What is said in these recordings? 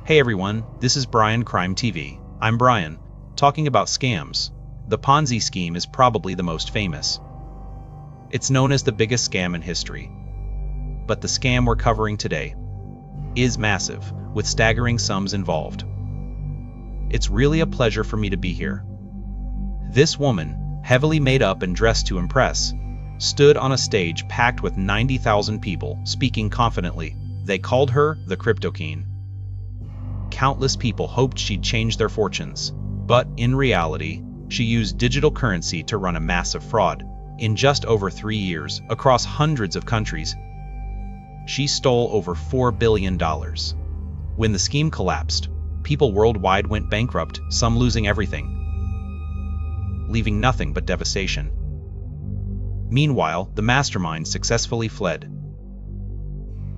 Hey everyone, this is Brian Crime TV. I'm Brian, talking about scams. The Ponzi scheme is probably the most famous. It's known as the biggest scam in history. But the scam we're covering today is massive, with staggering sums involved. It's really a pleasure for me to be here. This woman, heavily made up and dressed to impress, stood on a stage packed with 90,000 people, speaking confidently. They called her the Cryptoqueen. Countless people hoped she'd change their fortunes, but in reality, she used digital currency to run a massive fraud. In just over 3 years, across hundreds of countries, she stole over $4 billion. When the scheme collapsed, people worldwide went bankrupt, some losing everything, leaving nothing but devastation. Meanwhile, the mastermind successfully fled.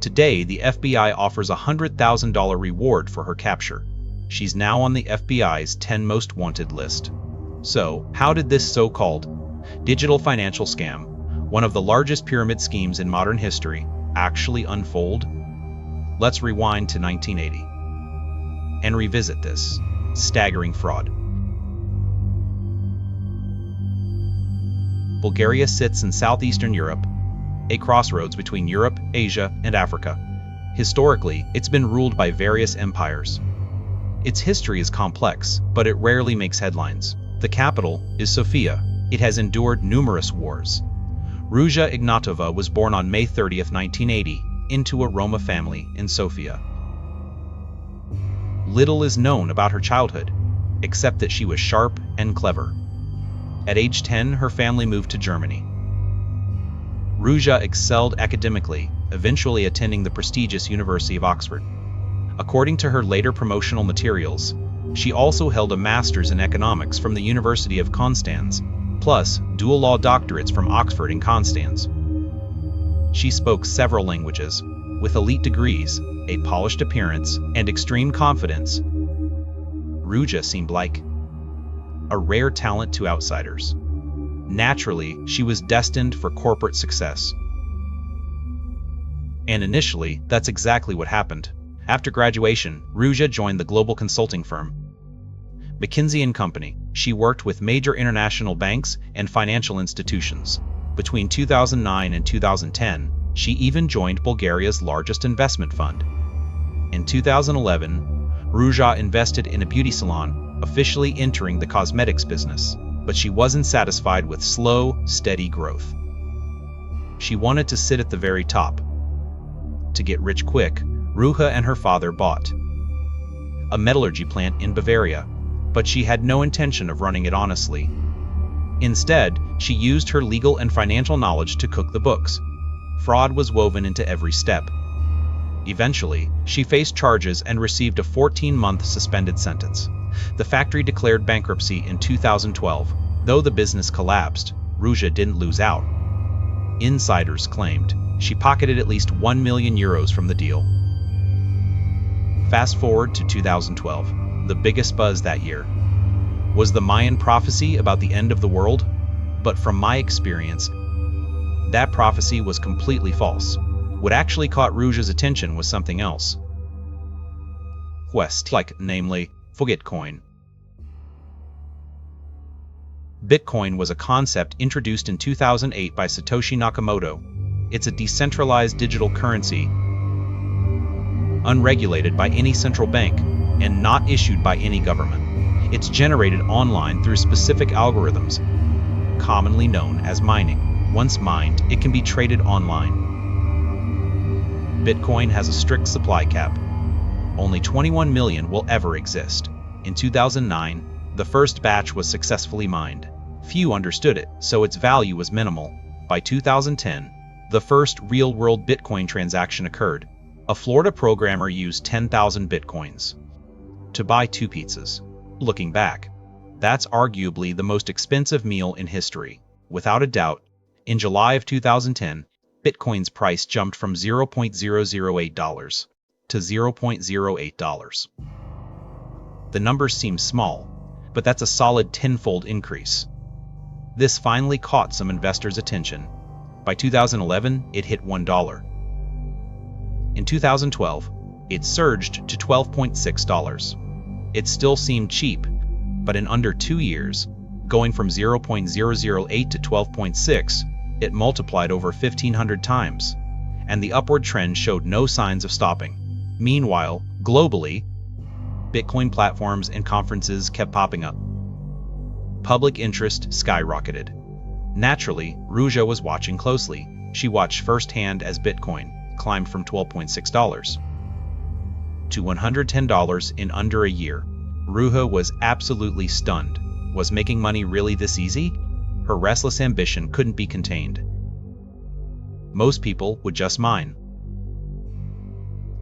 Today, the FBI offers a $100,000 reward for her capture. She's now on the FBI's 10 most wanted list. So, how did this so-called digital financial scam, one of the largest pyramid schemes in modern history, actually unfold? Let's rewind to 1980 and revisit this staggering fraud. Bulgaria sits in southeastern Europe, a crossroads between Europe, Asia, and Africa. Historically, it's been ruled by various empires. Its history is complex, but it rarely makes headlines. The capital is Sofia. It has endured numerous wars. Ruja Ignatova was born on May 30, 1980, into a Roma family in Sofia. Little is known about her childhood, except that she was sharp and clever. At age 10, her family moved to Germany. Ruja excelled academically, eventually attending the prestigious University of Oxford. According to her later promotional materials, she also held a master's in economics from the University of Konstanz, plus dual law doctorates from Oxford and Konstanz. She spoke several languages, with elite degrees, a polished appearance, and extreme confidence. Ruja seemed like a rare talent to outsiders. Naturally, she was destined for corporate success. And initially, that's exactly what happened. After graduation, Ruja joined the global consulting firm McKinsey & Company. She worked with major international banks and financial institutions. Between 2009 and 2010, she even joined Bulgaria's largest investment fund. In 2011, Ruja invested in a beauty salon, officially entering the cosmetics business. But she wasn't satisfied with slow, steady growth. She wanted to sit at the very top. To get rich quick, Ruja and her father bought a metallurgy plant in Bavaria, but she had no intention of running it honestly. Instead, she used her legal and financial knowledge to cook the books. Fraud was woven into every step. Eventually, she faced charges and received a 14-month suspended sentence. The factory declared bankruptcy in 2012. Though the business collapsed, Ruja didn't lose out. Insiders claimed she pocketed at least €1 million from the deal. Fast forward to 2012. The biggest buzz that year was the Mayan prophecy about the end of the world, but from my experience, that prophecy was completely false. What actually caught Ruja's attention was something else. Namely, Bitcoin. Bitcoin was a concept introduced in 2008 by Satoshi Nakamoto. It's a decentralized digital currency, unregulated by any central bank, and not issued by any government. It's generated online through specific algorithms, commonly known as mining. Once mined, it can be traded online. Bitcoin has a strict supply cap. Only 21 million will ever exist. In 2009, the first batch was successfully mined. Few understood it, so its value was minimal. By 2010, the first real-world Bitcoin transaction occurred. A Florida programmer used 10,000 Bitcoins to buy 2 pizzas. Looking back, that's arguably the most expensive meal in history. Without a doubt, in July of 2010, Bitcoin's price jumped from $0.008 to $0.08. The numbers seem small, but that's a solid tenfold increase. This finally caught some investors' attention. By 2011, it hit $1. In 2012, It surged to $12.6. It still seemed cheap, but in under 2 years, going from 0.008 to 12.6, it multiplied over 1,500 times, and the upward trend showed no signs of stopping. Meanwhile, globally, Bitcoin platforms and conferences kept popping up. Public interest skyrocketed. Naturally, Ruja was watching closely. She watched firsthand as Bitcoin climbed from $12.6 to $110 in under a year. Ruja was absolutely stunned. Was making money really this easy? Her restless ambition couldn't be contained. Most people would just mine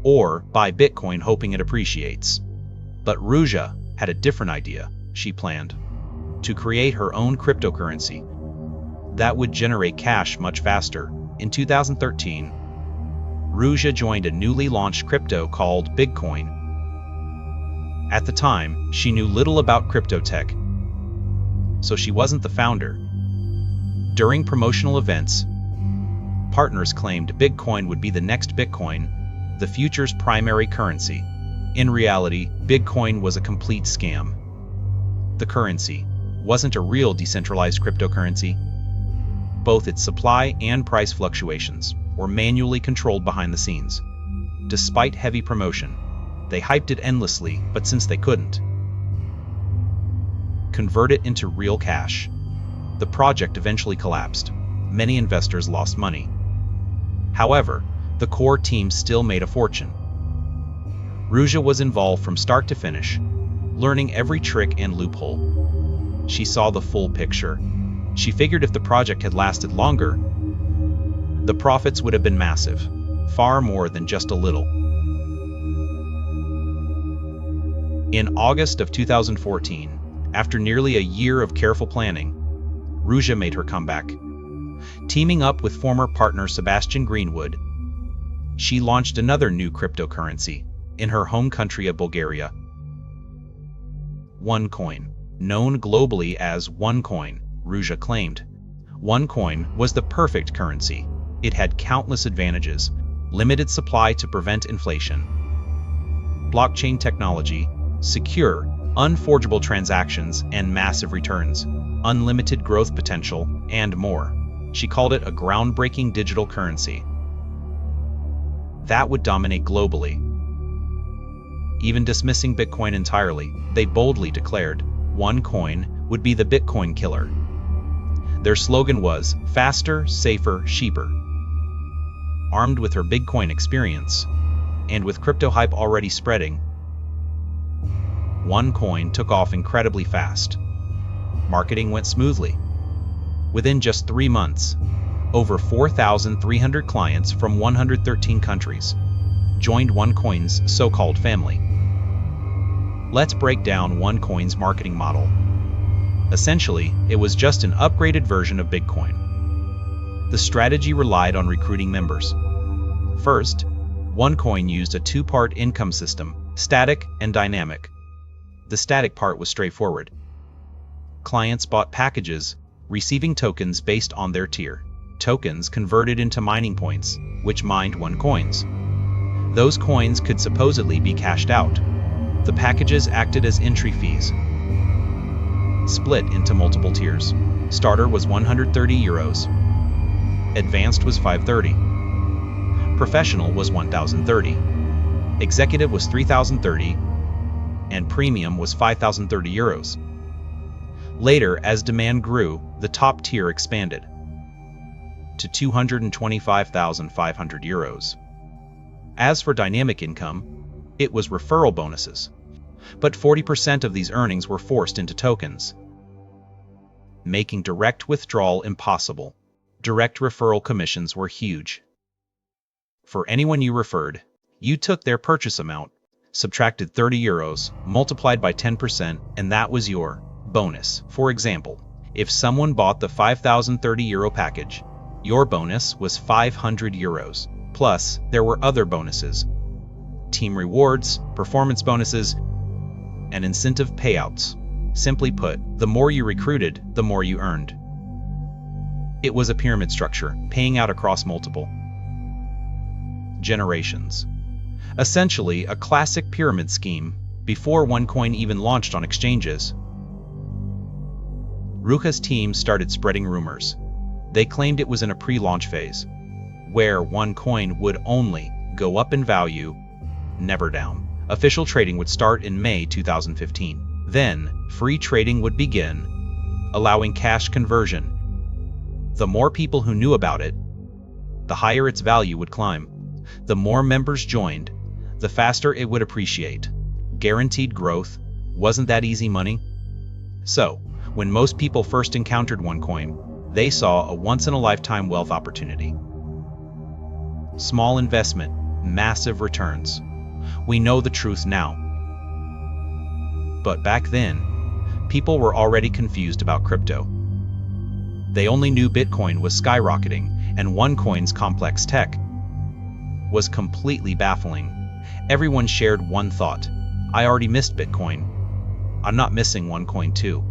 or buy Bitcoin hoping it appreciates. But Ruja had a different idea. She planned to create her own cryptocurrency that would generate cash much faster. In 2013, Ruja joined a newly launched crypto called Bitcoin. At the time, she knew little about crypto tech, so she wasn't the founder. During promotional events, partners claimed Bitcoin would be the next Bitcoin, the future's primary currency. In reality, Bitcoin was a complete scam. The currency wasn't a real decentralized cryptocurrency. Both its supply and price fluctuations were manually controlled behind the scenes. Despite heavy promotion, they hyped it endlessly, but since they couldn't convert it into real cash, the project eventually collapsed. Many investors lost money. However, the core team still made a fortune. Ruja was involved from start to finish, learning every trick and loophole. She saw the full picture. She figured if the project had lasted longer, the profits would have been massive, far more than just a little. In August of 2014, after nearly a year of careful planning, Ruja made her comeback. Teaming up with former partner Sebastian Greenwood, she launched another new cryptocurrency in her home country of Bulgaria. OneCoin. Known globally as OneCoin, Ruja claimed, OneCoin was the perfect currency. It had countless advantages: limited supply to prevent inflation, blockchain technology, secure, unforgeable transactions and massive returns, unlimited growth potential, and more. She called it a groundbreaking digital currency that would dominate globally. Even dismissing Bitcoin entirely, they boldly declared OneCoin would be the Bitcoin killer. Their slogan was faster, safer, cheaper. Armed with her Bitcoin experience, and with crypto hype already spreading, OneCoin took off incredibly fast. Marketing went smoothly. Within just 3 months, over 4,300 clients from 113 countries joined OneCoin's so-called family. Let's break down OneCoin's marketing model. Essentially, it was just an upgraded version of Bitcoin. The strategy relied on recruiting members. First, OneCoin used a two-part income system, static and dynamic. The static part was straightforward. Clients bought packages, receiving tokens based on their tier. Tokens converted into mining points, which mined OneCoins. Those coins could supposedly be cashed out. The packages acted as entry fees, split into multiple tiers. Starter was €130, Advanced was €530, Professional was €1,030, Executive was €3,030, and Premium was €5,030. Later, as demand grew, the top tier expanded to €225,500. As for dynamic income, it was referral bonuses, but 40% of these earnings were forced into tokens, making direct withdrawal impossible. Direct referral commissions were huge. For anyone you referred, you took their purchase amount, subtracted €30, multiplied by 10%, and that was your bonus. For example, if someone bought the €5,030 package, your bonus was €500. Plus, there were other bonuses: team rewards, performance bonuses, and incentive payouts. Simply put, the more you recruited, the more you earned. It was a pyramid structure, paying out across multiple generations. Essentially, a classic pyramid scheme before OneCoin even launched on exchanges. Ruja's team started spreading rumors. They claimed it was in a pre-launch phase, where OneCoin would only go up in value, never down. Official trading would start in May 2015. Then, free trading would begin, allowing cash conversion. The more people who knew about it, the higher its value would climb. The more members joined, the faster it would appreciate. Guaranteed growth. Wasn't that easy money? So, when most people first encountered OneCoin, they saw a once-in-a-lifetime wealth opportunity. Small investment, massive returns. We know the truth now. But back then, people were already confused about crypto. They only knew Bitcoin was skyrocketing, and OneCoin's complex tech was completely baffling. Everyone shared one thought: I already missed Bitcoin. I'm not missing OneCoin too.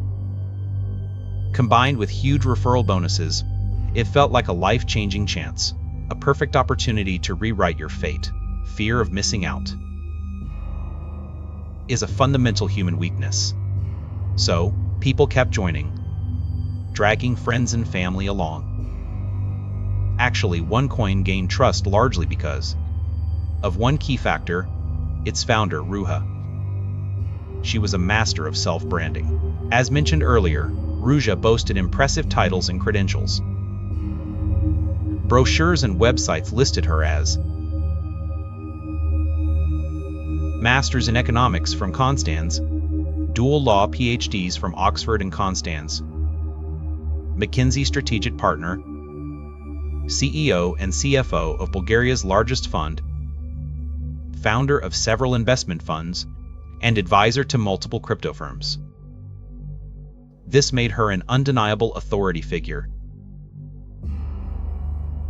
Combined with huge referral bonuses, it felt like a life-changing chance, a perfect opportunity to rewrite your fate. Fear of missing out is a fundamental human weakness. So, people kept joining, dragging friends and family along. Actually, OneCoin gained trust largely because of one key factor: its founder, Ruja. She was a master of self-branding. As mentioned earlier, Ruja boasted impressive titles and credentials. Brochures and websites listed her as Masters in Economics from Constance, dual law PhDs from Oxford and Constance, McKinsey strategic partner, CEO and CFO of Bulgaria's largest fund, founder of several investment funds, and advisor to multiple crypto firms. This made her an undeniable authority figure.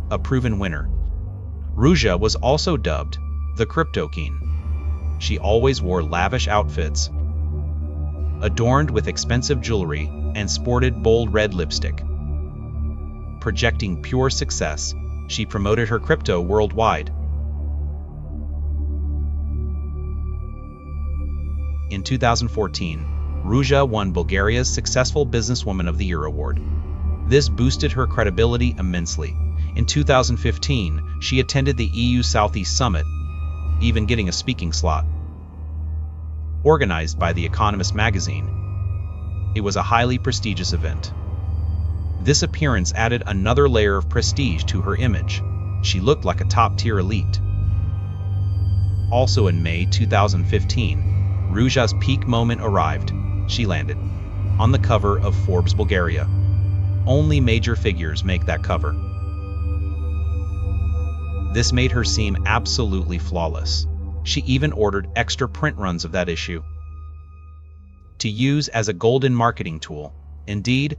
A proven winner. Ruja was also dubbed the Cryptoqueen. She always wore lavish outfits, adorned with expensive jewelry, and sported bold red lipstick. Projecting pure success, she promoted her crypto worldwide. In 2014, Ruja won Bulgaria's Successful Businesswoman of the Year award. This boosted her credibility immensely. In 2015, she attended the EU Southeast Summit, even getting a speaking slot. Organized by The Economist magazine, it was a highly prestigious event. This appearance added another layer of prestige to her image. She looked like a top-tier elite. Also in May 2015, Ruja's peak moment arrived. She landed on the cover of Forbes Bulgaria. Only major figures make that cover. This made her seem absolutely flawless. She even ordered extra print runs of that issue to use as a golden marketing tool. Indeed,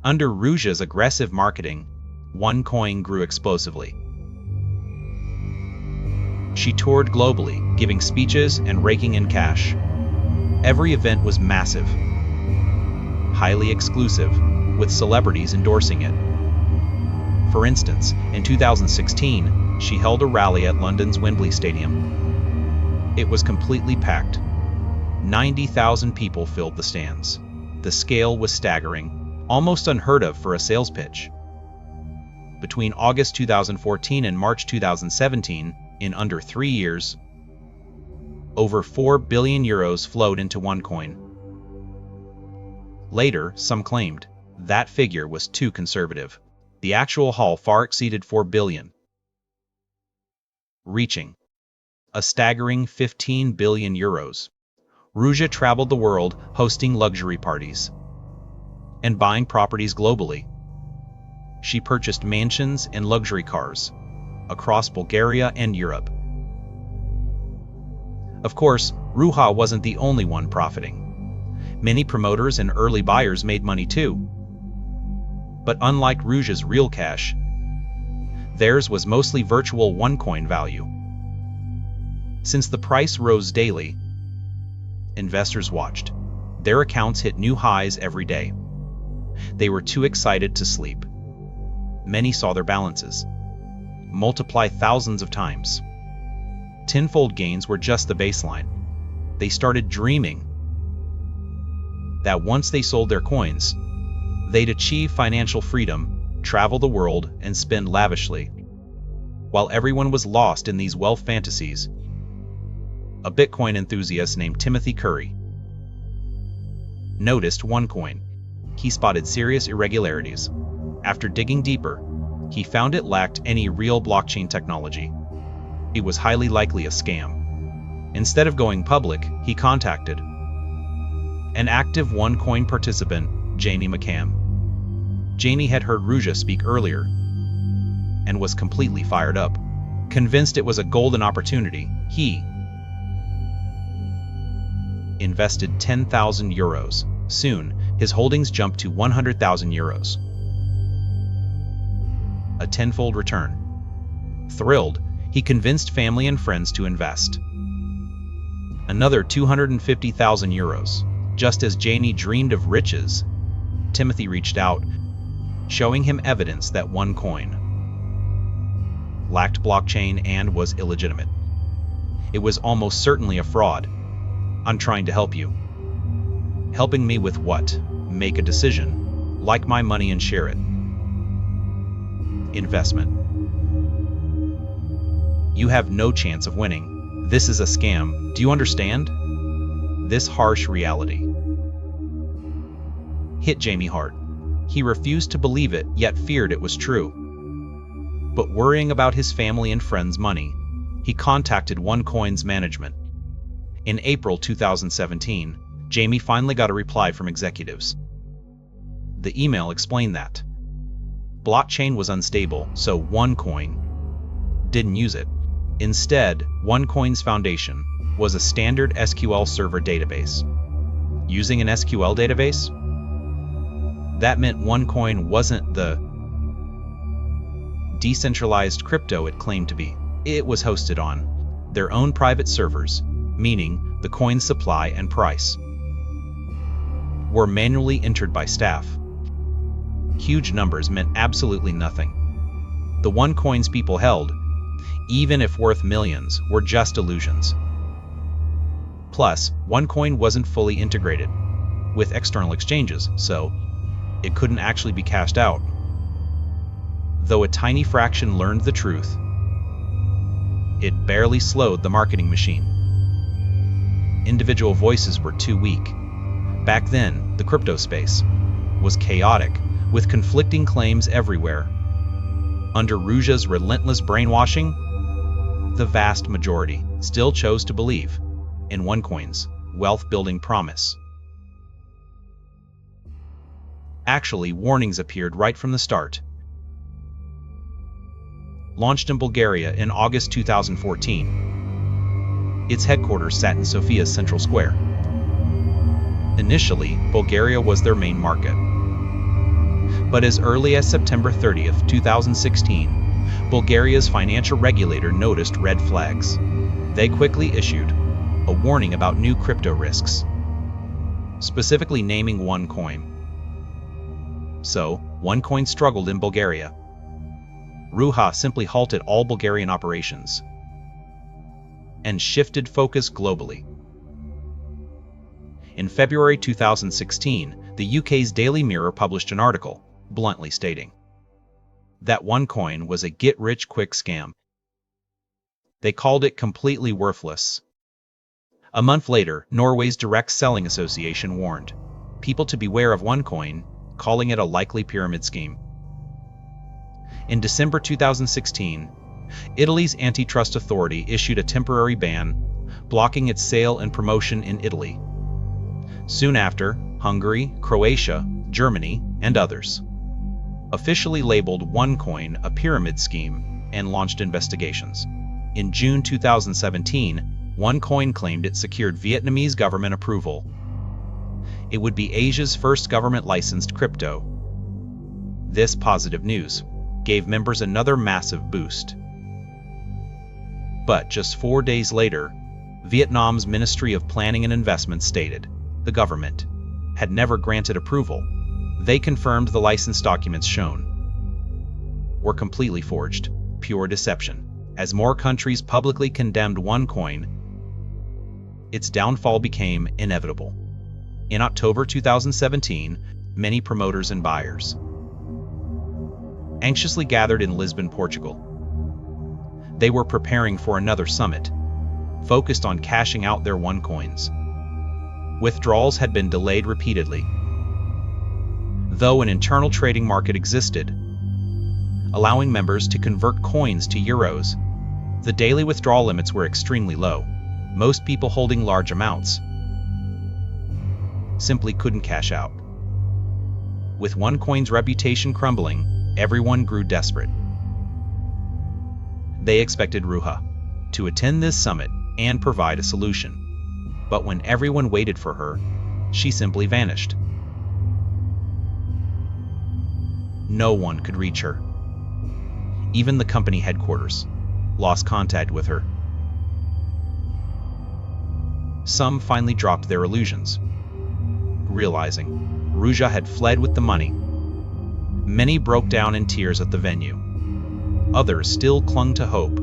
under Ruja's aggressive marketing, OneCoin grew explosively. She toured globally, giving speeches and raking in cash. Every event was massive, highly exclusive, with celebrities endorsing it. For instance, in 2016, she held a rally at London's Wembley Stadium. It was completely packed. 90,000 people filled the stands. The scale was staggering, almost unheard of for a sales pitch. Between August 2014 and March 2017, in under 3 years, over 4 billion euros flowed into OneCoin. Later, some claimed that figure was too conservative. The actual haul far exceeded 4 billion, reaching a staggering 15 billion euros. Ruja traveled the world hosting luxury parties and buying properties globally. She purchased mansions and luxury cars across Bulgaria and Europe. Of course, Ruja wasn't the only one profiting. Many promoters and early buyers made money too. But unlike Ruja's real cash, theirs was mostly virtual OneCoin value. Since the price rose daily, investors watched. Their accounts hit new highs every day. They were too excited to sleep. Many saw their balances multiply thousands of times. Tenfold gains were just the baseline. They started dreaming that once they sold their coins, they'd achieve financial freedom, travel the world, and spend lavishly. While everyone was lost in these wealth fantasies, a Bitcoin enthusiast named Timothy Curry noticed OneCoin. He spotted serious irregularities. After digging deeper, he found it lacked any real blockchain technology. It was highly likely a scam. Instead of going public, he contacted an active OneCoin participant, Jamie McCann. Jamie had heard Ruja speak earlier and was completely fired up. Convinced it was a golden opportunity, he invested 10,000 euros. Soon, his holdings jumped to 100,000 euros. A tenfold return. Thrilled, he convinced family and friends to invest another 250,000 euros. Just as Jamie dreamed of riches, Timothy reached out, showing him evidence that OneCoin lacked blockchain and was illegitimate. It was almost certainly a fraud. I'm trying to help you. Helping me with what? Make a decision. Like my money and share it. Investment. You have no chance of winning. This is a scam. Do you understand? This harsh reality hit Jamie hard. He refused to believe it, yet feared it was true. But worrying about his family and friends' money, he contacted OneCoin's management. In April 2017, Jamie finally got a reply from executives. The email explained that blockchain was unstable, so OneCoin didn't use it. Instead, OneCoin's foundation was a standard SQL Server database. Using an SQL database? That meant OneCoin wasn't the decentralized crypto it claimed to be. It was hosted on their own private servers, meaning the coin's supply and price were manually entered by staff. Huge numbers meant absolutely nothing. The OneCoins people held, even if worth millions, were just illusions. Plus, OneCoin wasn't fully integrated with external exchanges, so it couldn't actually be cashed out. Though a tiny fraction learned the truth, it barely slowed the marketing machine. Individual voices were too weak. Back then, the crypto space was chaotic, with conflicting claims everywhere. Under Ruja's relentless brainwashing, the vast majority still chose to believe in OneCoin's wealth-building promise. Actually, warnings appeared right from the start. Launched in Bulgaria in August 2014, its headquarters sat in Sofia's central square. Initially, Bulgaria was their main market. But as early as September 30th, 2016, Bulgaria's financial regulator noticed red flags. They quickly issued a warning about new crypto risks, specifically naming OneCoin. So, OneCoin struggled in Bulgaria. Ruja simply halted all Bulgarian operations and shifted focus globally. In February 2016, the UK's Daily Mirror published an article, bluntly stating that OneCoin was a get-rich-quick scam. They called it completely worthless. A month later, Norway's Direct Selling Association warned people to beware of OneCoin, calling it a likely pyramid scheme. In December 2016, Italy's antitrust authority issued a temporary ban, blocking its sale and promotion in Italy. Soon after, Hungary, Croatia, Germany, and others officially labeled OneCoin a pyramid scheme and launched investigations. In June 2017, OneCoin claimed it secured Vietnamese government approval. It would be Asia's first government-licensed crypto. This positive news gave members another massive boost. But just 4 days later, Vietnam's Ministry of Planning and Investment stated the government had never granted approval. They confirmed the license documents shown were completely forged, pure deception. As more countries publicly condemned OneCoin, its downfall became inevitable. In October 2017, many promoters and buyers anxiously gathered in Lisbon, Portugal. They were preparing for another summit, focused on cashing out their OneCoins. Withdrawals had been delayed repeatedly, though an internal trading market existed, allowing members to convert coins to euros. The daily withdrawal limits were extremely low. Most people holding large amounts simply couldn't cash out. With OneCoin's reputation crumbling, everyone grew desperate. They expected Ruja to attend this summit and provide a solution. But when everyone waited for her, she simply vanished. No one could reach her. Even the company headquarters lost contact with her. Some finally dropped their illusions, realizing Ruja had fled with the money. Many broke down in tears at the venue. Others still clung to hope,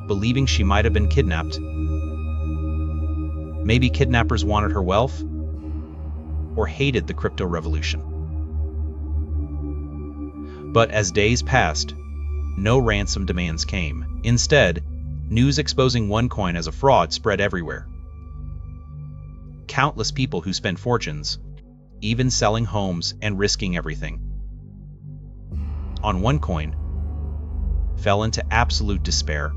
believing she might have been kidnapped. Maybe kidnappers wanted her wealth, or hated the crypto revolution. But as days passed, no ransom demands came. Instead, news exposing OneCoin as a fraud spread everywhere. Countless people who spent fortunes, even selling homes and risking everything on OneCoin, fell into absolute despair.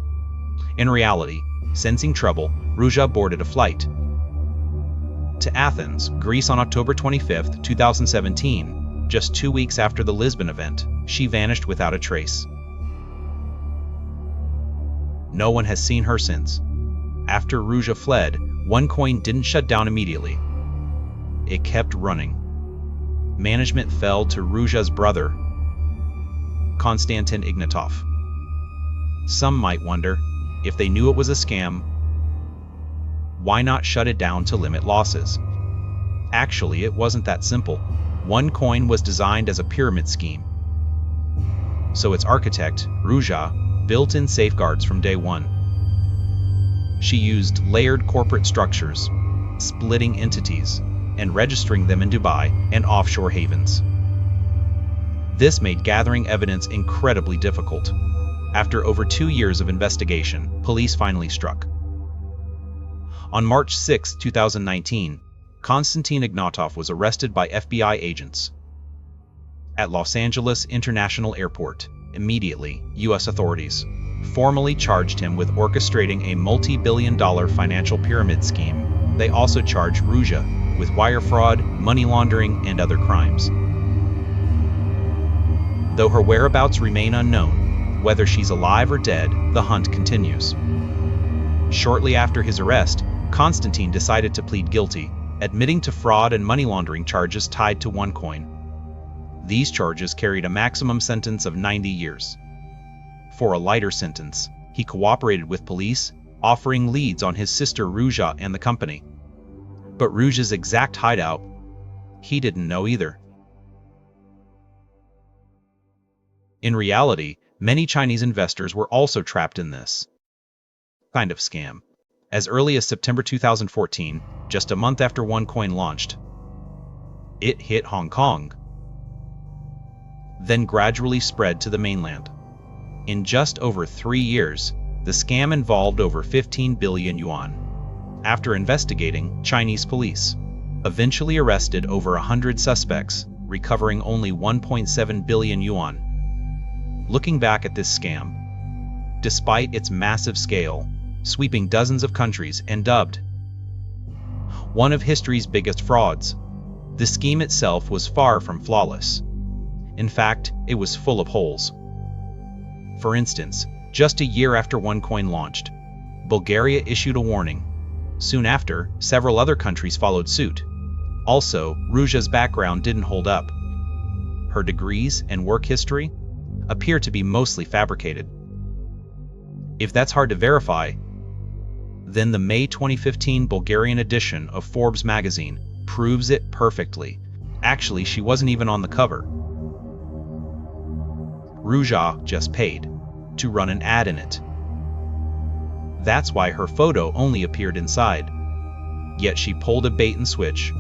In reality, sensing trouble, Ruja boarded a flight to Athens, Greece on October 25, 2017. Just 2 weeks after the Lisbon event, she vanished without a trace. No one has seen her since. After Ruja fled, OneCoin didn't shut down immediately. It kept running. Management fell to Ruja's brother, Konstantin Ignatov. Some might wonder, if they knew it was a scam, why not shut it down to limit losses? Actually, it wasn't that simple. OneCoin was designed as a pyramid scheme, so its architect, Ruja, built in safeguards from day one. She used layered corporate structures, splitting entities, and registering them in Dubai and offshore havens. This made gathering evidence incredibly difficult. After over 2 years of investigation, police finally struck. On March 6, 2019, Konstantin Ignatov was arrested by FBI agents at Los Angeles International Airport. Immediately, U.S. authorities formally charged him with orchestrating a multi-billion-dollar financial pyramid scheme. They also charged Ruja with wire fraud, money laundering, and other crimes. Though her whereabouts remain unknown, whether she's alive or dead, the hunt continues. Shortly after his arrest, Konstantin decided to plead guilty, admitting to fraud and money laundering charges tied to OneCoin. These charges carried a maximum sentence of 90 years. For a lighter sentence, he cooperated with police, offering leads on his sister Ruja and the company. But Ruja's exact hideout, he didn't know either. In reality, many Chinese investors were also trapped in this kind of scam. As early as September 2014, just a month after OneCoin launched, it hit Hong Kong, then gradually spread to the mainland. In just over 3 years, the scam involved over 15 billion yuan. After investigating, Chinese police eventually arrested over 100 suspects, recovering only 1.7 billion yuan. Looking back at this scam, despite its massive scale, sweeping dozens of countries and dubbed one of history's biggest frauds, the scheme itself was far from flawless. In fact, it was full of holes. For instance, just a year after OneCoin launched, Bulgaria issued a warning. Soon after, several other countries followed suit. Also, Ruja's background didn't hold up. Her degrees and work history appear to be mostly fabricated. If that's hard to verify, then the May 2015 Bulgarian edition of Forbes magazine proves it perfectly. Actually, she wasn't even on the cover. Ruja just paid to run an ad in it. That's why her photo only appeared inside. Yet she pulled a bait and switch,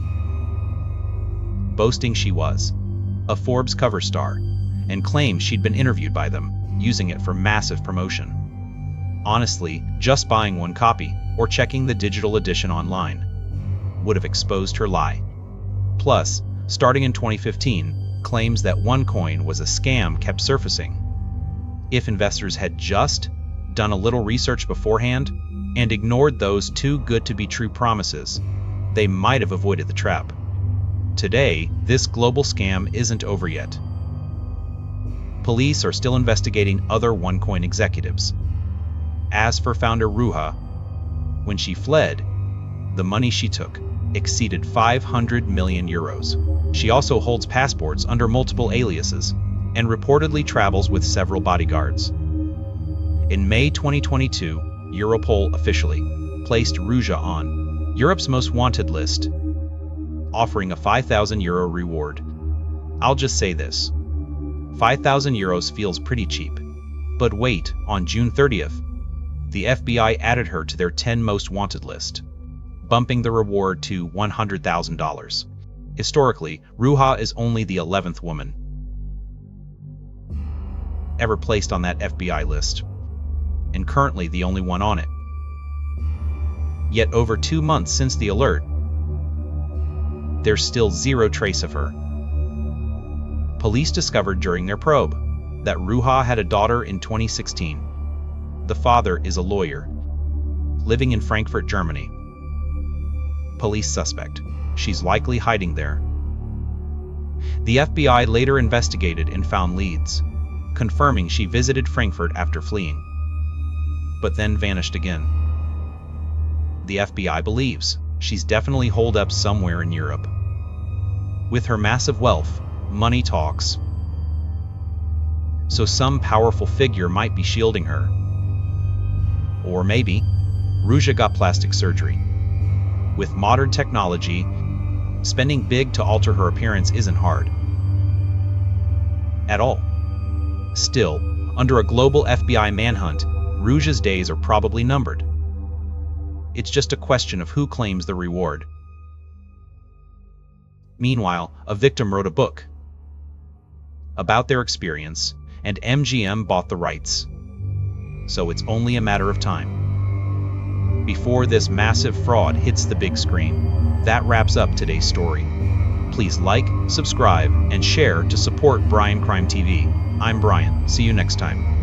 boasting she was a Forbes cover star, and claimed she'd been interviewed by them, using it for massive promotion. Honestly, just buying one copy, or checking the digital edition online, would have exposed her lie. Plus, starting in 2015, claims that OneCoin was a scam kept surfacing. If investors had just done a little research beforehand, and ignored those too good to be true promises, they might have avoided the trap. Today, this global scam isn't over yet. Police are still investigating other OneCoin executives. As for founder Ruja, when she fled, the money she took exceeded 500 million euros. She also holds passports under multiple aliases and reportedly travels with several bodyguards. In May 2022, Europol officially placed Ruja on Europe's most wanted list, offering a 5,000 euro reward. I'll just say this: 5,000 euros feels pretty cheap. But wait, on June 30th, the FBI added her to their 10 most wanted list, bumping the reward to $100,000. Historically, Ruja is only the 11th woman ever placed on that FBI list, and currently the only one on it. Yet over 2 months since the alert, there's still zero trace of her. Police discovered during their probe that Ruja had a daughter in 2016. The father is a lawyer, living in Frankfurt, Germany. Police suspect she's likely hiding there. The FBI later investigated and found leads, confirming she visited Frankfurt after fleeing, but then vanished again. The FBI believes she's definitely holed up somewhere in Europe. With her massive wealth, money talks, so some powerful figure might be shielding her. Or maybe Ruja got plastic surgery. With modern technology, spending big to alter her appearance isn't hard at all. Still, under a global FBI manhunt, Ruja's days are probably numbered. It's just a question of who claims the reward. Meanwhile, a victim wrote a book about their experience, and MGM bought the rights. So it's only a matter of time before this massive fraud hits the big screen. That wraps up today's story. Please like, subscribe, and share to support Brian Crime TV. I'm Brian. See you next time.